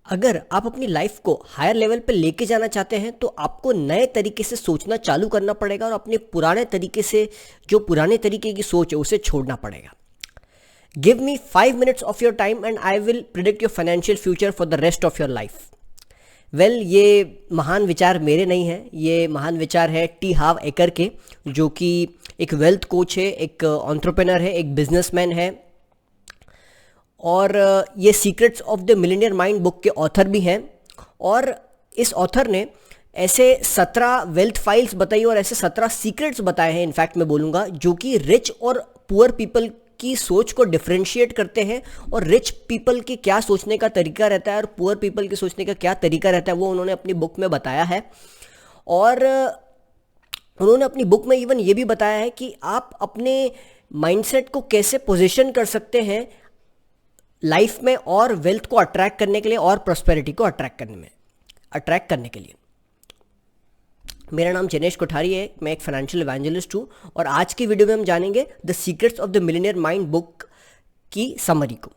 अगर आप अपनी लाइफ को हायर लेवल पे लेके जाना चाहते हैं तो आपको नए तरीके से सोचना चालू करना पड़ेगा और अपने पुराने तरीके से जो पुराने तरीके की सोच है उसे छोड़ना पड़ेगा। Give me 5 minutes of your time and I will predict your financial future for the rest of your life. Well, ये महान विचार मेरे नहीं हैं, ये महान विचार है टी हाव एकर के, जो कि एक वेल्थ कोच है, एक एंटरप्रेन्योर है, एक बिजनेसमैन है और ये secrets of the millionaire mind book के ऑथर भी हैं। और इस ऑथर ने ऐसे 17 वेल्थ फाइल्स बताई और ऐसे 17 सीक्रेट्स बताए हैं, इनफैक्ट मैं बोलूँगा, जो कि रिच और पुअर पीपल की सोच को डिफरेंशिएट करते हैं और रिच पीपल के क्या सोचने का तरीका रहता है और पुअर पीपल के सोचने का क्या तरीका रहता है वो उन्होंने अपनी बुक में बताया है। और उन्होंने अपनी बुक में इवन ये भी बताया है कि आप अपने माइंडसेट को कैसे पोजीशन कर सकते हैं लाइफ में और वेल्थ को अट्रैक्ट करने के लिए और प्रॉस्पेरिटी को अट्रैक्ट करने के लिए। मेरा नाम जनेश कोठारी है, मैं एक फाइनेंशियल इवेंजलिस्ट हूँ और आज की वीडियो में हम जानेंगे the secrets of the millionaire mind book की समरी को।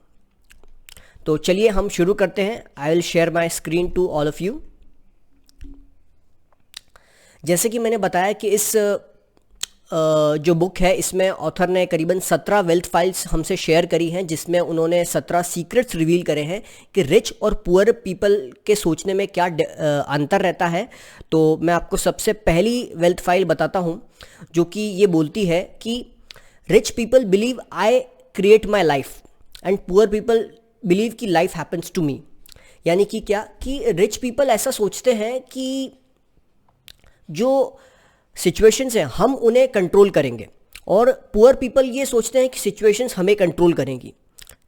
तो चलिए हम शुरू करते हैं। I will share my screen to all of you. जैसे कि मैंने बताया कि इस जो बुक है इसमें ऑथर ने करीबन 17 वेल्थ फाइल्स हमसे शेयर करी हैं, जिसमें उन्होंने 17 सीक्रेट्स रिवील करे हैं कि रिच और पुअर पीपल के सोचने में क्या अंतर रहता है। तो मैं आपको सबसे पहली वेल्थ फाइल बताता हूं, जो कि ये बोलती है कि rich people believe I create my life and poor people believe कि लाइफ हैपन्स टू मी। यानी कि क्या कि रिच पीपल ऐसा सोचते हैं कि जो सिचुएशंस हैं हम उन्हें कंट्रोल करेंगे और पुअर पीपल ये सोचते हैं कि सिचुएशंस हमें कंट्रोल करेंगी।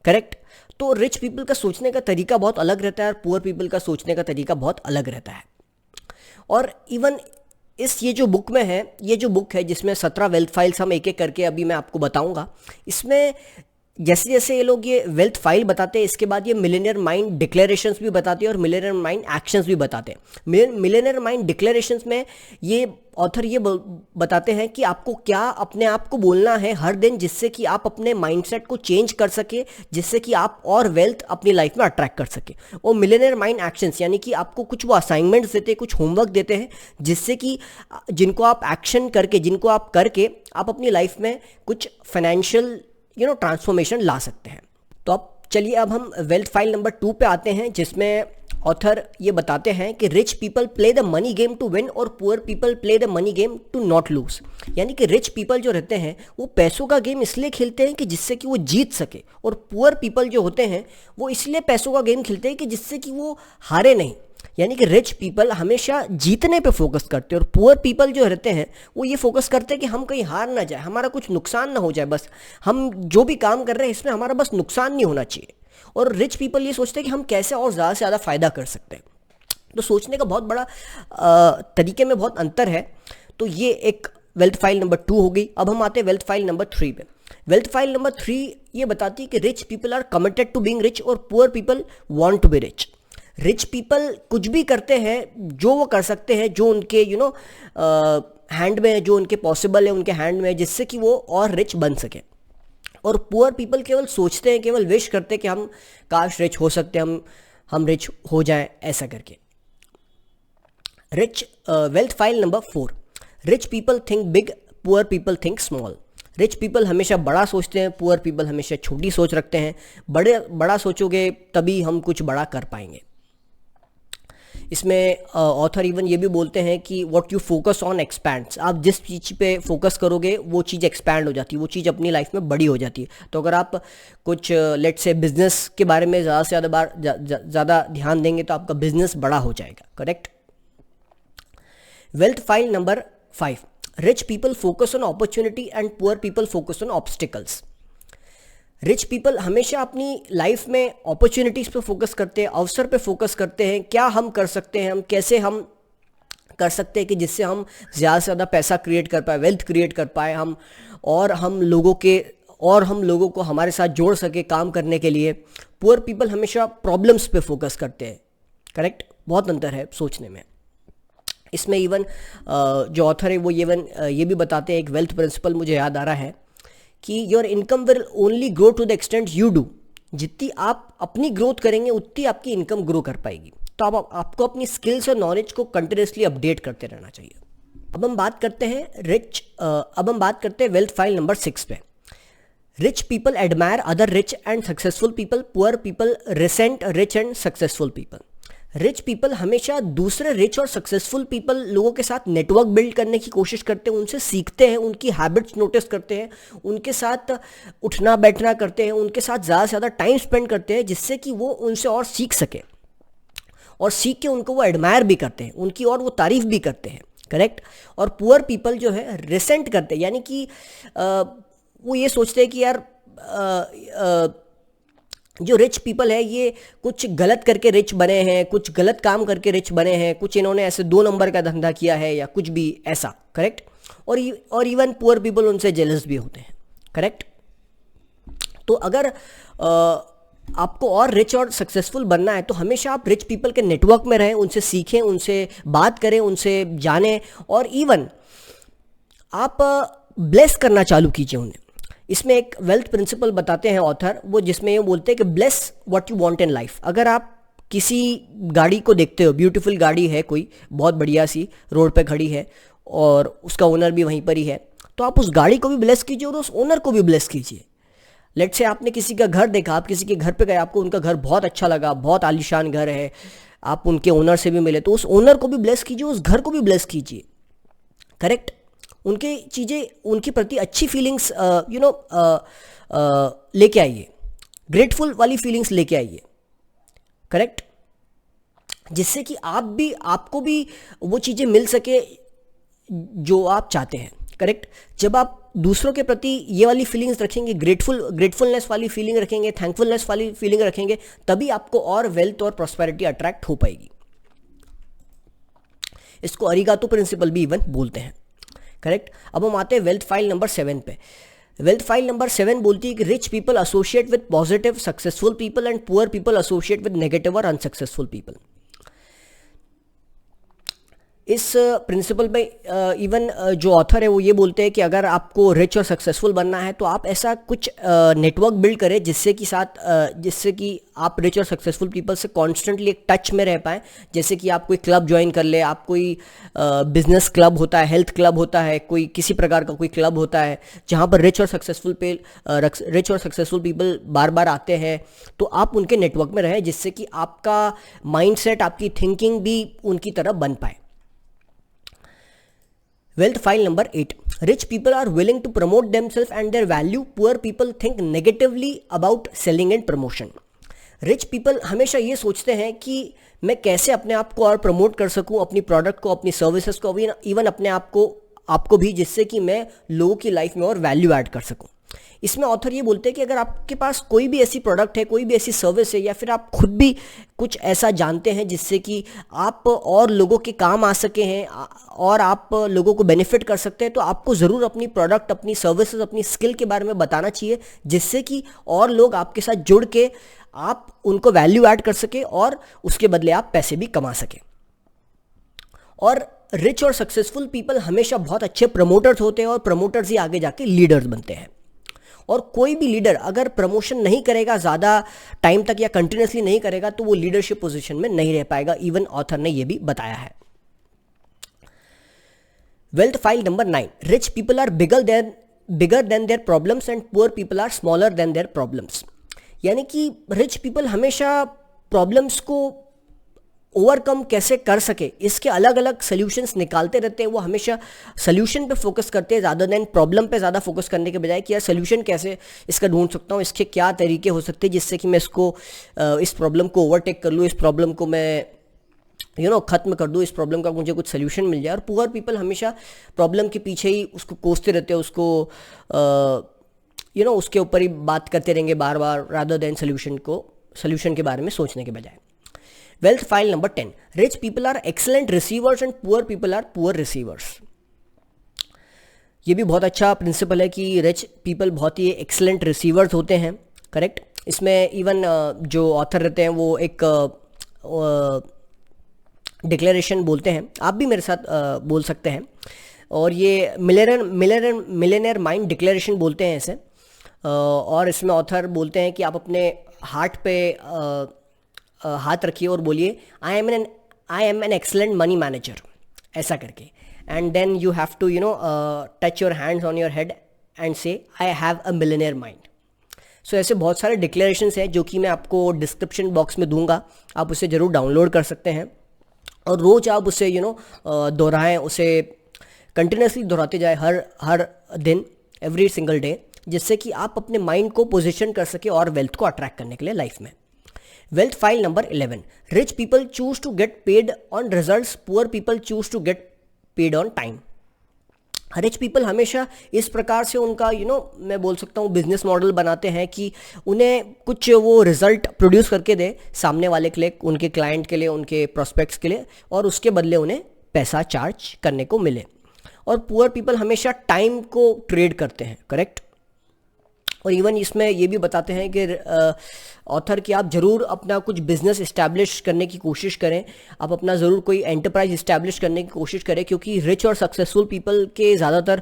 करेक्ट। तो रिच पीपल का सोचने का तरीका बहुत अलग रहता है और पुअर पीपल का सोचने का तरीका बहुत अलग रहता है। और इवन ये जो बुक में है, ये जो बुक है जिसमें 17 वेल्थ फाइल्स हम एक एक करके अभी मैं आपको बताऊंगा, इसमें जैसे जैसे ये लोग ये वेल्थ फाइल बताते हैं इसके बाद ये मिलियनेयर माइंड डिक्लेरेशंस भी बताते हैं और मिलियनेयर माइंड एक्शंस भी बताते हैं। मिलियनेयर माइंड डिक्लेरेशंस में ये ऑथर ये बताते हैं कि आपको क्या अपने आप को बोलना है हर दिन, जिससे कि आप अपने माइंडसेट को चेंज कर सके, जिससे कि आप और वेल्थ अपनी लाइफ में अट्रैक्ट कर सके। और मिलियनेयर माइंड एक्शंस यानी कि आपको कुछ वो असाइनमेंट्स देते हैं, कुछ होमवर्क देते हैं, जिससे कि जिनको आप एक्शन करके, जिनको आप करके आप अपनी लाइफ में कुछ फाइनेंशियल ट्रांसफॉर्मेशन ला सकते हैं। तो अब चलिए अब हम वेल्थ फाइल नंबर 2 पे आते हैं, जिसमें ऑथर ये बताते हैं कि rich people play the money game to win और poor people play the money game to not lose. यानी कि रिच पीपल जो रहते हैं वो पैसों का गेम इसलिए खेलते हैं कि जिससे कि वो जीत सके, और पुअर पीपल जो होते हैं वो इसलिए पैसों का गेम खेलते हैं कि जिससे कि वो हारे नहीं। यानी कि रिच पीपल हमेशा जीतने पे फोकस करते हैं और पुअर पीपल जो रहते हैं वो ये फोकस करते हैं कि हम कहीं हार ना जाए, हमारा कुछ नुकसान ना हो जाए, बस हम जो भी काम कर रहे हैं इसमें हमारा बस नुकसान नहीं होना चाहिए। और रिच पीपल ये सोचते हैं कि हम कैसे और ज़्यादा से ज़्यादा फ़ायदा कर सकते हैं। तो सोचने का बहुत बड़ा तरीके में बहुत अंतर है। तो ये एक वेल्थ फाइल नंबर 2 हो गई। अब हम आते हैं वेल्थ फाइल नंबर 3 पे। वेल्थ फाइल नंबर 3 ये बताती है कि rich people are committed to being rich और poor people want to be rich. Rich people कुछ भी करते हैं जो वो कर सकते हैं, जो उनके हैंड में है, जो उनके पॉसिबल है उनके हैंड में, जिससे कि वो और रिच बन सके। और पुअर पीपल केवल सोचते हैं, केवल विश करते हैं कि हम काश रिच हो सकते हैं, हम रिच हो जाएं ऐसा करके। Wealth file number 4। Rich people think big, poor people think small. Rich people हमेशा बड़ा सोचते हैं, पुअर पीपल हमेशा छोटी सोच रखते हैं। बड़ा सोचोगे तभी हम कुछ बड़ा कर पाएंगे। इसमें ऑथर इवन ये भी बोलते हैं कि what you focus on expands. आप जिस चीज़ पे फोकस करोगे वो चीज़ एक्सपैंड हो जाती है, वो चीज़ अपनी लाइफ में बड़ी हो जाती है। तो अगर आप कुछ लेट्स से बिजनेस के बारे में ज़्यादा से ज़्यादा ध्यान देंगे तो आपका बिजनेस बड़ा हो जाएगा। Correct. Wealth file number 5। Rich people focus on opportunity and poor people focus on obstacles. Rich people हमेशा अपनी लाइफ में अपॉर्चुनिटीज़ पे फोकस करते हैं, अवसर पे फोकस करते हैं, क्या हम कर सकते हैं, हम कैसे हम कर सकते हैं कि जिससे हम ज़्यादा से ज़्यादा पैसा क्रिएट कर पाए, वेल्थ क्रिएट कर पाए हम लोगों को हमारे साथ जोड़ सके काम करने के लिए। पुअर पीपल हमेशा प्रॉब्लम्स पे फोकस करते हैं। करेक्ट। बहुत अंतर है सोचने में। इसमें इवन जो ऑथर है वो ये भी बताते हैं, एक वेल्थ प्रिंसिपल मुझे याद आ रहा है कि your income will only grow to the extent you do जितनी आप अपनी ग्रोथ करेंगे उतनी आपकी इनकम ग्रो कर पाएगी। तो आपको अपनी स्किल्स और नॉलेज को कंटिन्यूसली अपडेट करते रहना चाहिए। अब हम बात करते हैं वेल्थ फाइल नंबर 6 पे। Rich people admire other rich and successful people, poor people recent rich and successful people. Rich people हमेशा दूसरे रिच और सक्सेसफुल पीपल लोगों के साथ नेटवर्क बिल्ड करने की कोशिश करते हैं, उनसे सीखते हैं, उनकी हैबिट्स नोटिस करते हैं, उनके साथ उठना बैठना करते हैं, उनके साथ ज़्यादा से ज़्यादा टाइम स्पेंड करते हैं, जिससे कि वो उनसे और सीख सके, और सीख के उनको वो एडमायर भी करते हैं, उनकी और वो तारीफ भी करते हैं। करेक्ट। और पुअर पीपल जो है रिसेंट करते हैं, यानी कि वो ये सोचते हैं कि यार जो रिच पीपल है ये कुछ गलत करके रिच बने हैं, कुछ गलत काम करके रिच बने हैं, कुछ इन्होंने ऐसे 2 नंबर का धंधा किया है या कुछ भी ऐसा। करेक्ट। और इवन पुअर पीपल उनसे जेलस भी होते हैं। करेक्ट। तो अगर आपको और रिच और सक्सेसफुल बनना है तो हमेशा आप रिच पीपल के नेटवर्क में रहें, उनसे सीखें, उनसे बात करें, उनसे जानें, और इवन आप ब्लेस करना चालू कीजिए उन्हें। इसमें एक वेल्थ प्रिंसिपल बताते हैं ऑथर, वो जिसमें ये बोलते हैं कि bless what you want in life. अगर आप किसी गाड़ी को देखते हो, ब्यूटीफुल गाड़ी है कोई बहुत बढ़िया सी रोड पे खड़ी है और उसका ओनर भी वहीं पर ही है, तो आप उस गाड़ी को भी ब्लेस कीजिए और उस ओनर को भी ब्लेस कीजिए। लेट्स से आपने किसी का घर देखा, आप किसी के घर पे गए, आपको उनका घर बहुत अच्छा लगा, बहुत आलीशान घर है, आप उनके ओनर से भी मिले, तो उस ओनर को भी ब्लेस कीजिए, उस घर को भी ब्लेस कीजिए। करेक्ट। उनके चीज़ें, उनके प्रति अच्छी फीलिंग्स लेके आइए, ग्रेटफुल वाली फीलिंग्स लेके आइए। करेक्ट। जिससे कि आपको भी वो चीज़ें मिल सके जो आप चाहते हैं। करेक्ट। जब आप दूसरों के प्रति ये वाली फीलिंग्स रखेंगे, ग्रेटफुलनेस वाली फीलिंग रखेंगे, थैंकफुलनेस वाली फीलिंग रखेंगे, तभी आपको और वेल्थ और प्रॉस्पेरिटी अट्रैक्ट हो पाएगी। इसको अरिगातो प्रिंसिपल भी इवन बोलते हैं। करेक्ट। अब हम आते हैं वेल्थ फाइल नंबर 7 पे। वेल्थ फाइल नंबर 7 बोलती है कि rich people associate with positive successful people and poor people associate with negative और अनसक्सेसफुल पीपल। इस प्रिंसिपल पे इवन जो ऑथर है वो ये बोलते हैं कि अगर आपको रिच और सक्सेसफुल बनना है तो आप ऐसा कुछ नेटवर्क बिल्ड करें जिससे कि आप रिच और सक्सेसफुल पीपल से कॉन्स्टेंटली एक टच में रह पाएँ। जैसे कि आप कोई क्लब ज्वाइन कर ले, आप कोई बिजनेस क्लब होता है, हेल्थ क्लब होता है, कोई किसी प्रकार का कोई क्लब होता है जहाँ पर रिच और सक्सेसफुल पीपल बार बार आते हैं, तो आप उनके नेटवर्क में रहें, जिससे कि आपका माइंडसेट, आपकी थिंकिंग भी उनकी तरह बन पाए। Wealth file number 8. Rich people are willing to promote themselves and their value. Poor people think negatively about selling and promotion. Rich people हमेशा ये सोचते हैं कि मैं कैसे अपने आप को और प्रमोट कर सकूं, अपनी प्रोडक्ट को, अपनी सर्विसेज को, इवन अपने आपको भी, जिससे कि मैं लोगों की लाइफ में और वैल्यू ऐड कर सकूं। इसमें ऑथर ये बोलते हैं कि अगर आपके पास कोई भी ऐसी प्रोडक्ट है, कोई भी ऐसी सर्विस है, या फिर आप खुद भी कुछ ऐसा जानते हैं जिससे कि आप और लोगों के काम आ सके हैं और आप लोगों को बेनिफिट कर सकते हैं, तो आपको ज़रूर अपनी प्रोडक्ट, अपनी सर्विसेज, अपनी स्किल के बारे में बताना चाहिए, जिससे कि और लोग आपके साथ जुड़ के आप उनको वैल्यू ऐड कर सके और उसके बदले आप पैसे भी कमा सकें। और रिच और सक्सेसफुल पीपल हमेशा बहुत अच्छे प्रमोटर्स होते हैं और प्रमोटर्स ही आगे जाके लीडर्स बनते हैं। और कोई भी लीडर अगर प्रमोशन नहीं करेगा ज़्यादा टाइम तक या कंटिन्यूसली नहीं करेगा तो वो लीडरशिप पोजीशन में नहीं रह पाएगा। इवन ऑथर ने ये भी बताया है। Wealth file number 9. Rich people are bigger than their problems and poor people are smaller than their problems. यानी कि रिच पीपल हमेशा प्रॉब्लम्स को ओवरकम कैसे कर सके इसके अलग अलग सोल्यूशंस निकालते रहते हैं। वो हमेशा सोल्यूशन पे फोकस करते हैं ज़्यादा देन प्रॉब्लम पे ज़्यादा फोकस करने के बजाय कि यार सोल्यूशन कैसे इसका ढूंढ सकता हूँ, इसके क्या तरीके हो सकते हैं जिससे कि मैं इस प्रॉब्लम को ओवरटेक कर लूँ, इस प्रॉब्लम को मैं ख़त्म कर दूँ, इस प्रॉब्लम का मुझे कुछ सोल्यूशन मिल जाए। और पुअर पीपल हमेशा प्रॉब्लम के पीछे ही उसको कोसते रहते हैं, उसको उसके ऊपर ही बात करते रहेंगे बार बार, रादर देन सोल्यूशन के बारे में सोचने के बजाय। Wealth file number 10. Rich people are excellent receivers and poor people are poor receivers. ये भी बहुत अच्छा प्रिंसिपल है कि रिच पीपल बहुत ही एक्सेलेंट रिसीवर्स होते हैं। करेक्ट। इसमें इवन जो ऑथर रहते हैं वो एक डिक्लेरेशन बोलते हैं, आप भी मेरे साथ बोल सकते हैं, और ये मिलेनियर माइंड डिक्लेरेशन बोलते हैं इसे। और इसमें ऑथर बोलते हैं कि आप अपने हार्ट पे हाथ रखिए और बोलिए I am an excellent money manager, ऐसा करके, and then you have to touch your hands on your head and say I have a millionaire mind. So ऐसे बहुत सारे डिक्लेरेशंस हैं जो कि मैं आपको डिस्क्रिप्शन बॉक्स में दूंगा, आप उसे ज़रूर डाउनलोड कर सकते हैं और रोज़ आप उसे दोहराएं, उसे कंटिन्यूसली दोहराते जाए हर दिन, एवरी सिंगल डे, जिससे कि आप अपने माइंड को पोजीशन कर सके और वेल्थ को अट्रैक्ट करने के लिए लाइफ में। Wealth file number 11, rich people choose to get paid on results, poor people choose to get paid on time. Rich people हमेशा इस प्रकार से उनका मैं बोल सकता हूँ बिजनेस मॉडल बनाते हैं कि उन्हें कुछ वो रिजल्ट प्रोड्यूस करके दे सामने वाले के लिए, उनके क्लाइंट के लिए, उनके प्रोस्पेक्ट्स के लिए, और उसके बदले उन्हें पैसा चार्ज करने को मिले। और पुअर पीपल हमेशा टाइम को ट्रेड करते हैं, करेक्ट। और इवन इसमें ये भी बताते हैं कि ऑथर कि आप ज़रूर अपना कुछ बिजनेस इस्टेब्लिश करने की कोशिश करें, आप अपना ज़रूर कोई एंटरप्राइज इस्टेब्लिश करने की कोशिश करें, क्योंकि रिच और सक्सेसफुल पीपल के ज़्यादातर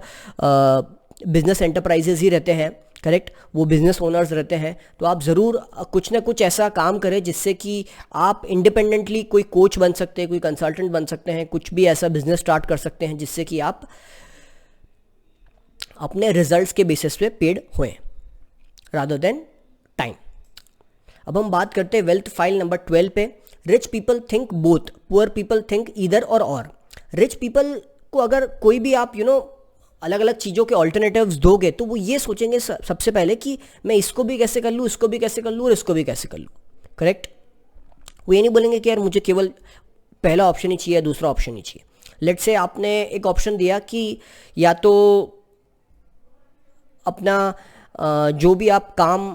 बिजनेस एंटरप्राइजेज ही रहते हैं, करेक्ट, वो बिजनेस ओनर्स रहते हैं। तो आप ज़रूर कुछ ना कुछ ऐसा काम करें जिससे कि आप इंडिपेंडेंटली कोई कोच बन सकते हैं, कोई कंसल्टेंट बन सकते हैं, कुछ भी ऐसा बिजनेस स्टार्ट कर सकते हैं जिससे कि आप अपने रिजल्ट्स के बेसिस पे पेड हुए रादर देन टाइम। अब हम बात करते हैं वेल्थ फाइल नंबर 12 पे। Rich people think both, poor people think either और। रिच पीपल को अगर कोई भी आप अलग अलग चीज़ों के ऑल्टरनेटिव्स दोगे तो वो ये सोचेंगे सबसे पहले कि मैं इसको भी कैसे कर लूँ, इसको भी कैसे कर लूँ और इसको भी कैसे कर लूँ, करेक्ट। वो ये नहीं बोलेंगे कि यार मुझे केवल पहला ऑप्शन ही चाहिए, दूसरा ऑप्शन ही चाहिए। लेट्स से आपने एक ऑप्शन दिया कि या तो अपना जो भी आप काम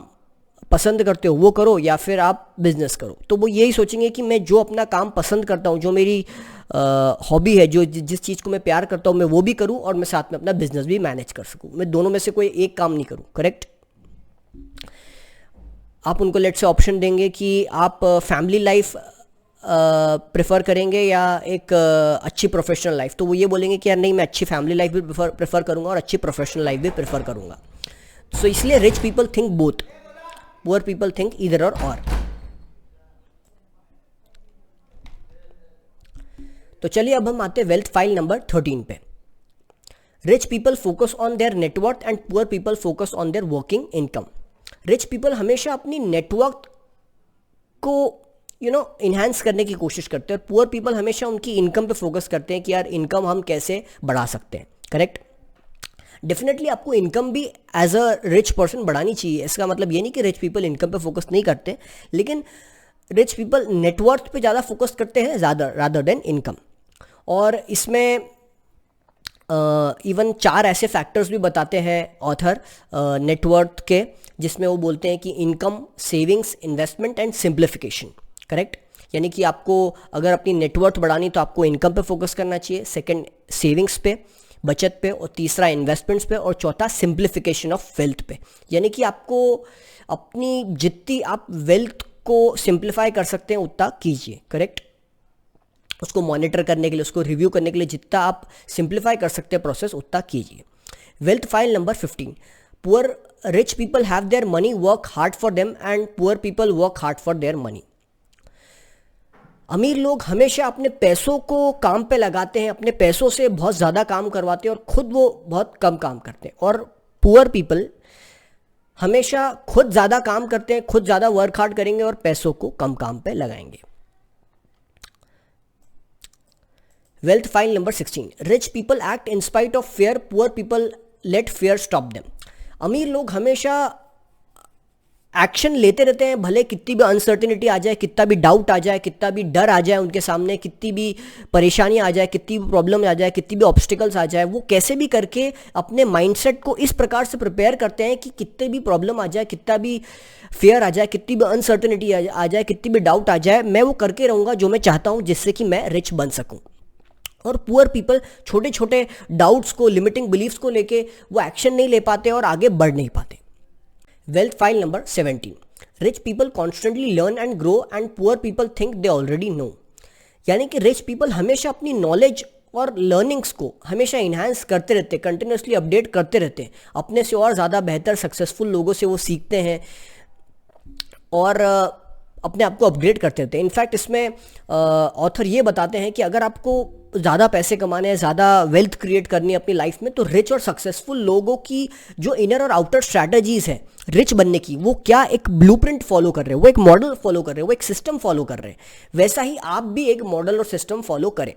पसंद करते हो वो करो या फिर आप बिजनेस करो, तो वो यही सोचेंगे कि मैं जो अपना काम पसंद करता हूँ, जो मेरी हॉबी है, जो जिस चीज़ को मैं प्यार करता हूँ, मैं वो भी करूँ और मैं साथ में अपना बिजनेस भी मैनेज कर सकूँ, मैं दोनों में से कोई एक काम नहीं करूँ, करेक्ट। आप उनको लेट से ऑप्शन देंगे कि आप फैमिली लाइफ प्रेफर करेंगे या एक अच्छी प्रोफेशनल लाइफ, तो वो ये बोलेंगे कि यार नहीं, मैं अच्छी फैमिली लाइफ भी प्रेफर करूँगा और अच्छी प्रोफेशनल लाइफ भी प्रेफर करूँगा। सो इसलिए rich people think both, poor people think either और। तो चलिए अब हम आते हैं वेल्थ फाइल नंबर 13 पे। Rich people focus on their net worth and poor people focus on their working income. Rich people हमेशा अपनी नेटवर्क को इन्हांस करने की कोशिश करते हैं और पुअर पीपल हमेशा उनकी इनकम पे फोकस करते हैं कि यार इनकम हम कैसे बढ़ा सकते हैं, करेक्ट। डेफिनेटली आपको इनकम भी एज अ रिच पर्सन बढ़ानी चाहिए, इसका मतलब ये नहीं कि रिच पीपल इनकम पे फोकस नहीं करते, लेकिन रिच पीपल नेटवर्थ पे ज़्यादा फोकस करते हैं रादर देन इनकम। और इसमें इवन 4 ऐसे फैक्टर्स भी बताते हैं ऑथर नेटवर्थ के, जिसमें वो बोलते हैं कि income, savings, investment and simplification, correct. यानी कि आपको अगर अपनी नेटवर्थ बढ़ानी तो आपको इनकम पे फोकस करना चाहिए, सेकंड सेविंग्स पे, बचत पे, और तीसरा इन्वेस्टमेंट्स पे, और चौथा सिंप्लीफिकेशन ऑफ वेल्थ पे। यानी कि आपको अपनी जितनी आप वेल्थ को सिंप्लीफाई कर सकते हैं उतना कीजिए, करेक्ट। उसको मॉनिटर करने के लिए, उसको रिव्यू करने के लिए जितना आप सिंप्लीफाई कर सकते हैं प्रोसेस, उतना कीजिए। Wealth file number 15, poor rich people have their money work hard for them and poor people work hard for their money. अमीर लोग हमेशा अपने पैसों को काम पे लगाते हैं, अपने पैसों से बहुत ज़्यादा काम करवाते हैं और खुद वो बहुत कम काम करते हैं। और पुअर पीपल हमेशा खुद ज़्यादा काम करते हैं, खुद ज़्यादा वर्क हार्ड करेंगे और पैसों को कम काम पे लगाएंगे। Wealth file number 16, rich people act in spite of fair, poor people late fair stop them. अमीर लोग हमेशा एक्शन लेते रहते हैं, भले कितनी भी अनसर्टेनिटी आ जाए, कितना भी डाउट आ जाए, कितना भी डर आ जाए उनके सामने, कितनी भी परेशानी आ जाए, कितनी भी प्रॉब्लम आ जाए, कितनी भी ऑब्स्टिकल्स आ जाए, वो कैसे भी करके अपने माइंडसेट को इस प्रकार से प्रिपेयर करते हैं कि कितनी भी प्रॉब्लम आ जाए, कितना भी फेयर आ जाए, कितनी भी अनसर्टेनिटी आ जाए, कितनी भी डाउट आ जाए, मैं वो करके रहूँगा जो मैं चाहता हूँ, जिससे कि मैं रिच बन सकूँ। और पुअर पीपल छोटे छोटे डाउट्स को, लिमिटिंग बिलीफ्स को लेके वो एक्शन नहीं ले पाते और आगे बढ़ नहीं पाते। Wealth file number 17, rich people constantly learn and grow and poor people think they already know. यानी कि रिच पीपल हमेशा अपनी नॉलेज और लर्निंग्स को हमेशा इन्हांस करते रहते हैं, कंटिन्यूसली अपडेट करते रहते हैं, अपने से और ज़्यादा बेहतर सक्सेसफुल लोगों से वो सीखते हैं, और अपने आप को अपग्रेड करते रहते हैं। इनफैक्ट इसमें ऑथर ये बताते हैं कि अगर आपको ज़्यादा पैसे कमाने हैं, ज़्यादा वेल्थ क्रिएट करनी है अपनी लाइफ में, तो रिच और सक्सेसफुल लोगों की जो इनर और आउटर स्ट्रैटेजीज हैं रिच बनने की, वो क्या एक ब्लूप्रिंट फॉलो कर रहे हैं, वो एक मॉडल फॉलो कर रहे हैं, वो एक सिस्टम फॉलो कर रहे हैं। वैसा ही आप भी एक मॉडल और सिस्टम फॉलो करें।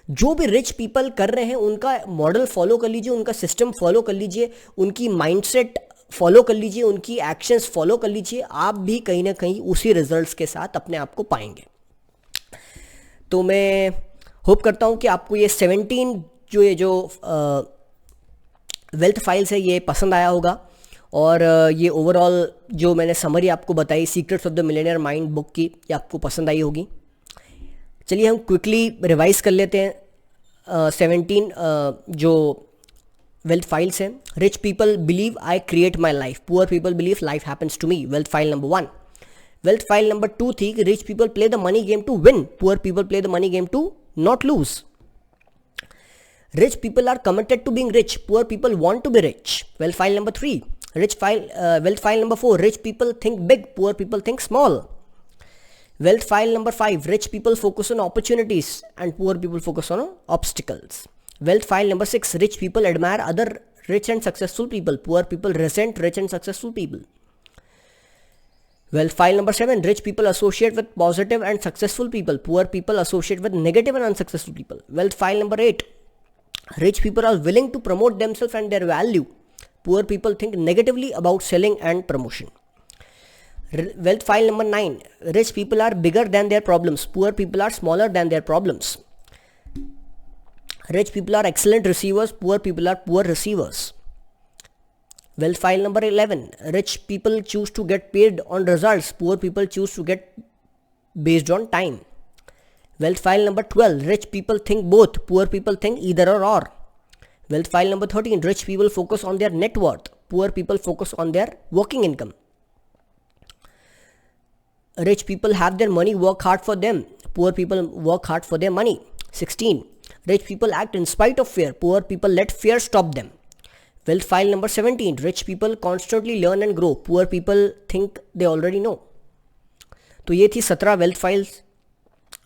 जो भी रिच पीपल कर रहे हैं उनका मॉडल फॉलो कर लीजिए, उनका सिस्टम फॉलो कर लीजिए, उनकी माइंडसेट फॉलो कर लीजिए, उनकी एक्शंस फॉलो कर लीजिए। आप भी कहीं ना कहीं उसी रिजल्ट्स के साथ अपने आप को पाएंगे। तो मैं होप करता हूँ कि आपको ये 17 जो वेल्थ फाइल्स है ये पसंद आया होगा, और ये ओवरऑल जो मैंने समरी आपको बताई secrets of the millionaire mind book की, ये आपको पसंद आई होगी। चलिए हम क्विकली रिवाइज कर लेते हैं 17 जो वेल्थ फाइल्स हैं। Rich people believe I create my life, poor people believe life happens to me, wealth file number 1। Wealth file number 2 थी कि rich people play the money game to win, poor people play the money game to not lose. Rich people are committed to being rich, poor people want to be rich, wealth file number 3. Wealth file number 4, rich people think big, poor people think small. Wealth file number 5, rich people focus on opportunities and poor people focus on obstacles. Wealth file number 6, rich people admire other rich and successful people, poor people resent rich and successful people. Wealth file number 7, rich people associate with positive and successful people, poor people associate with negative and unsuccessful people. Wealth file number 8, rich people are willing to promote themselves and their value, poor people think negatively about selling and promotion. Wealth file number 9, rich people are bigger than their problems, poor people are smaller than their problems. Rich people are excellent receivers, poor people are poor receivers. Wealth file number 11, rich people choose to get paid on results, poor people choose to get based on time. Wealth file number 12, rich people think both, poor people think either or. Wealth file number 13, rich people focus on their net worth, poor people focus on their working income. Rich people have their money work hard for them, poor people work hard for their money. 16, rich people act in spite of fear, poor people let fear stop them. Wealth file number 17, rich people constantly learn and grow, poor people think they already know. तो ये थी 17 wealth files.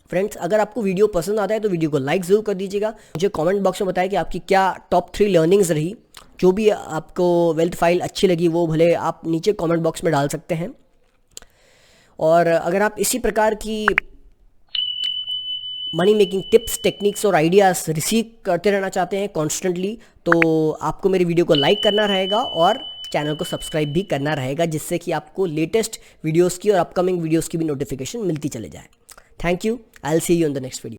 Friends, अगर आपको video पसंद आता है तो video को लाइक ज़रूर कर दीजिएगा। मुझे कमेंट बॉक्स में बताएं कि आपकी क्या टॉप 3 लर्निंग्स रही। जो भी आपको वेल्थ फाइल अच्छी लगी वो भले आप नीचे कमेंट बॉक्स में डाल सकते हैं। और अगर आप इसी प्रकार की मनी मेकिंग टिप्स, टेक्निक्स और आइडियाज़ रिसीव करते रहना चाहते हैं कॉन्स्टेंटली, तो आपको मेरी वीडियो को लाइक करना रहेगा और चैनल को सब्सक्राइब भी करना रहेगा, जिससे कि आपको लेटेस्ट वीडियोस की और अपकमिंग वीडियोस की भी नोटिफिकेशन मिलती चले जाए। Thank you, I will see you in the next video.